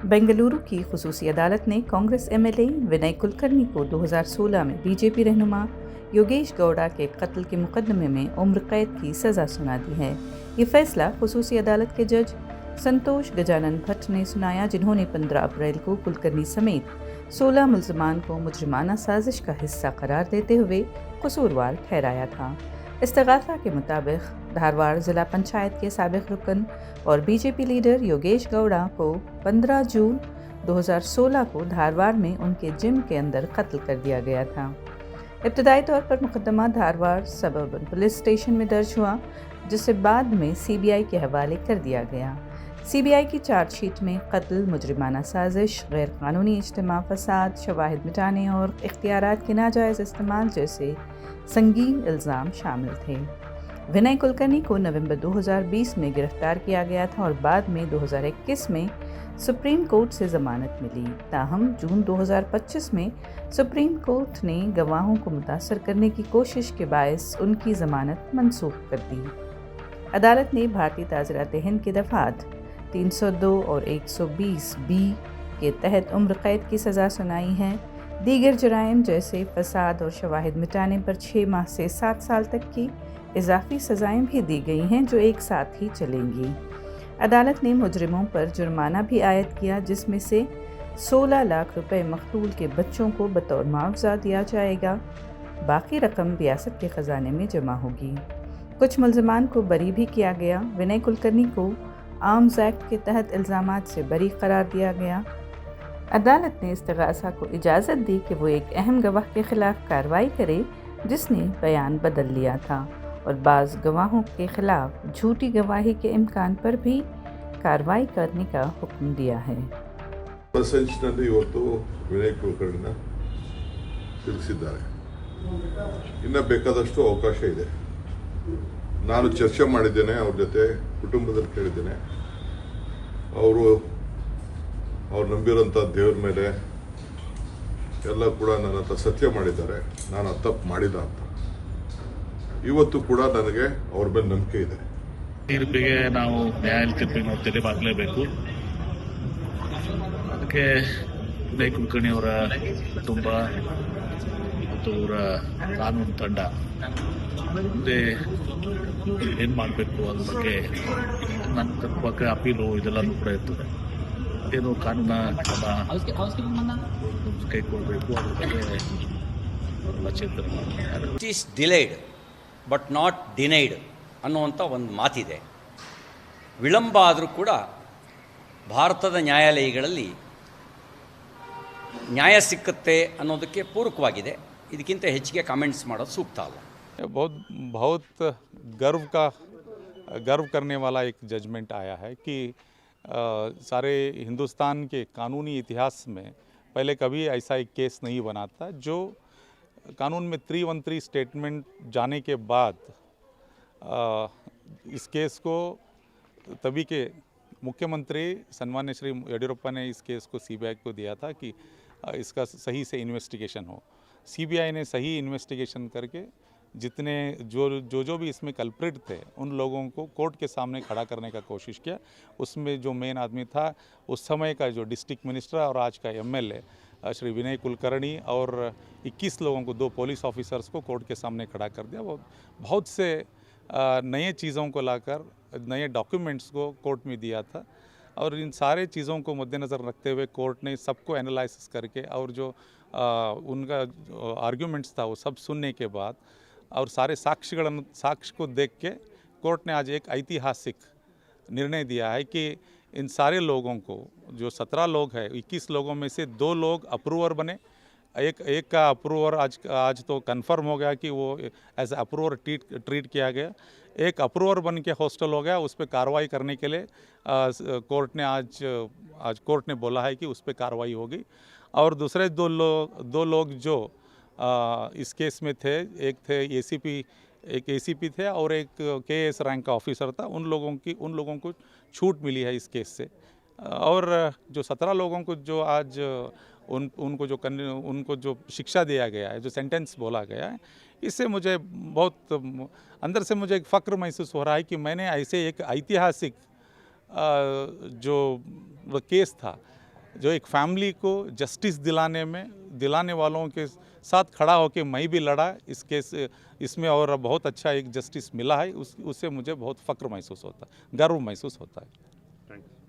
बेंगलुरु की खुसूसी अदालत ने कांग्रेस एमएलए विनय कुलकर्णी को 2016 में बीजेपी रहनुमा योगेश गौड़ा के कत्ल के मुकदमे में उम्र कैद की सज़ा सुना दी है। ये फैसला खुसूसी अदालत के जज संतोष गजानन भट्ट ने सुनाया, जिन्होंने 15 अप्रैल को कुलकर्णी समेत 16 मुल्ज़मान को मुजरिमाना साजिश का हिस्सा करार देते हुए कसूरवार ठहराया था। इस्तगासा के मुताबिक धारवाड़ जिला पंचायत के साबिक रुकन और बीजेपी लीडर योगेश गौड़ा को 15 जून 2016 को धारवाड़ में उनके जिम के अंदर कत्ल कर दिया गया था। इब्तदाई तौर पर मुकदमा धारवाड़ सबअर्बन पुलिस स्टेशन में दर्ज हुआ, जिसे बाद में सीबीआई के हवाले कर दिया गया। सीबीआई की चार्जशीट में कत्ल, मुजरिमाना साजिश, गैर कानूनी इज्तिमा, फसाद, शवाहिद मिटाने और इख्तियारात के नाजायज़ इस्तेमाल जैसे संगीन इल्ज़ाम शामिल थे। विनय कुलकर्णी को नवंबर 2020 में गिरफ्तार किया गया था और बाद में 2021 में सुप्रीम कोर्ट से ज़मानत मिली। ताहम जून 2025 में सुप्रीम कोर्ट ने गवाहों को मुतासर करने की कोशिश के बायस उनकी ज़मानत मनसूख कर दी। अदालत ने भारतीय ताज़रात हिंद के दफ़ात 302 और 120 बी के तहत उम्र कैद की सज़ा सुनाई है। दीगर जराइम जैसे फसाद और शवाहिद मिटाने पर 6 माह से 7 साल तक की इजाफी सज़ाएं भी दी गई हैं, जो एक साथ ही चलेंगी। अदालत ने मुजरिमों पर जुर्माना भी आयद किया, जिसमें से 16 लाख रुपए मकतूल के बच्चों को बतौर मुआवजा दिया जाएगा। बाकी रकम रियासत के ख़जाने में जमा होगी। कुछ मुल्ज़मान को बरी भी किया गया। विनय कुलकर्णी को आर्म्स एक्ट के तहत इल्ज़ामात से बरी करार दिया गया। अदालत ने इस्तगासा को इजाज़त दी कि वो एक अहम गवाह के ख़िलाफ़ कार्रवाई करे, जिसने बयान बदल लिया था, और बाज़ गवाहों के ख़िलाफ़ झूठी गवाही के इम्कान पर भी कार्रवाई करने का हुक्म दिया है। ಸೆನ್ಸ್ನಲ್ಲಿ ಇವತ್ತು ವಿನಯ್ ಕುಲಕರ್ಣಿನ ತಿಳಿಸಿದ್ದಾರೆ. ಇನ್ನು ಬೇಕಾದಷ್ಟು ಅವಕಾಶ ಇದೆ. ನಾನು ಚರ್ಚೆ ಮಾಡಿದ್ದೇನೆ, ಅವ್ರ ಜೊತೆ ಕುಟುಂಬದಲ್ಲಿ ಕೇಳಿದ್ದೇನೆ. ಅವರು ನಂಬಿರೋಂಥ ದೇವ್ರ ಮೇಲೆ ಎಲ್ಲ ಕೂಡ ನನ್ನ ಹತ್ರ ಸತ್ಯ ಮಾಡಿದ್ದಾರೆ, ನಾನು ತಪ್ಪು ಮಾಡಿಲ್ಲ ಅಂತ. ಇವತ್ತು ಕೂಡ ನನಗೆ ಅವ್ರ ಮೇಲೆ ನಂಬಿಕೆ ಇದೆ. ತೀರ್ಪಿಗೆ ನಾವು ನ್ಯಾಯಾಲಯ ತೀರ್ಪಿಗೆ ನಾವು ತಲೆ ಬಾಗಲೇಬೇಕು. ಅದಕ್ಕೆ ವಿನಯ್ ಕುಲಕರ್ಣಿ ಅವರ ಕುಟುಂಬ ಮತ್ತು ಅವರ ಕಾನೂನು ತಂಡ ಮುಂದೆ ಏನು ಮಾಡಬೇಕು ಅನ್ನೋ ಬಗ್ಗೆ ನನ್ನ ಬಗ್ಗೆ ಅಪೀಲು ಇದೆಲ್ಲನೂ ಕೂಡ ಇರ್ತದೆ. ಏನು ಕಾನೂನ ಕ್ರಮ ಕೈಗೊಳ್ಳಬೇಕು ಅದ್ರ ಬಗ್ಗೆ ಚಿಂತನೆ ಮಾಡ್ತಾರೆ. It is delayed but not denied ಅನ್ನುವಂಥ ಒಂದು ಮಾತಿದೆ. ವಿಳಂಬ ಆದರೂ ಕೂಡ ಭಾರತದ ನ್ಯಾಯಾಲಯಗಳಲ್ಲಿ ನ್ಯಾಯ ಸಿಕ್ಕುತ್ತೆ ಅನ್ನೋದಕ್ಕೆ ಪೂರಕವಾಗಿದೆ. ಇದಕ್ಕಿಂತ ಹೆಚ್ಚಿಗೆ ಕಾಮೆಂಟ್ಸ್ ಮಾಡೋದು ಸೂಕ್ತ ಅಲ್ಲ. बहुत गर्व करने वाला एक जजमेंट आया है कि सारे हिंदुस्तान के कानूनी इतिहास में पहले कभी ऐसा एक केस नहीं बना था, जो कानून में 313 स्टेटमेंट जाने के बाद इस केस को तभी के मुख्यमंत्री सन्मान्य श्री येडियुरप्पा ने इस केस को सीबीआई को दिया था कि इसका सही से इन्वेस्टिगेशन हो। सीबीआई ने सही इन्वेस्टिगेशन करके जितने जो भी इसमें कल्प्रिट थे उन लोगों को कोर्ट के सामने खड़ा करने का कोशिश किया। उसमें जो मेन आदमी था उस समय का जो डिस्ट्रिक्ट मिनिस्टर और आज का एमएलए श्री विनय कुलकर्णी और 21 लोगों को, 2 पुलिस ऑफिसर्स को कोर्ट के सामने खड़ा कर दिया। वो बहुत से नए चीज़ों को लाकर नए डॉक्यूमेंट्स को कोर्ट में दिया था, और इन सारे चीज़ों को मद्देनज़र रखते हुए कोर्ट ने सबको एनालिसिस करके और जो उनका आर्ग्यूमेंट्स था वो सब सुनने के बाद और सारे साक्ष्य को देख के कोर्ट ने आज एक ऐतिहासिक निर्णय दिया है कि इन सारे लोगों को, जो 17 लोग हैं, 21 लोगों में से 2 लोग अप्रूवर बने। एक का अप्रूवर आज तो कंफर्म हो गया कि वो एज अप्रूवर ट्रीट किया गया। एक अप्रूवर बन के हॉस्टल हो गया। उस पर कार्रवाई करने के लिए कोर्ट ने आज कोर्ट ने बोला है कि उस पर कार्रवाई होगी। और दूसरे दो लोग जो इस केस में थे, एक एसीपी थे और एक केएस रैंक का ऑफिसर था। उन लोगों को छूट मिली है इस केस से। और जो 17 लोगों को जो आज उनको जो शिक्षा दिया गया है, जो सेंटेंस बोला गया है, इससे मुझे बहुत अंदर से मुझे एक फ़ख्र महसूस हो रहा है कि मैंने ऐसे एक ऐतिहासिक जो केस था जो एक फैमिली को जस्टिस दिलाने वालों के साथ खड़ा होकर मैं भी लड़ा इस केस इसमें, और बहुत अच्छा एक जस्टिस मिला है, उससे मुझे बहुत फ़ख्र महसूस होता है, गर्व महसूस होता है। Thank you.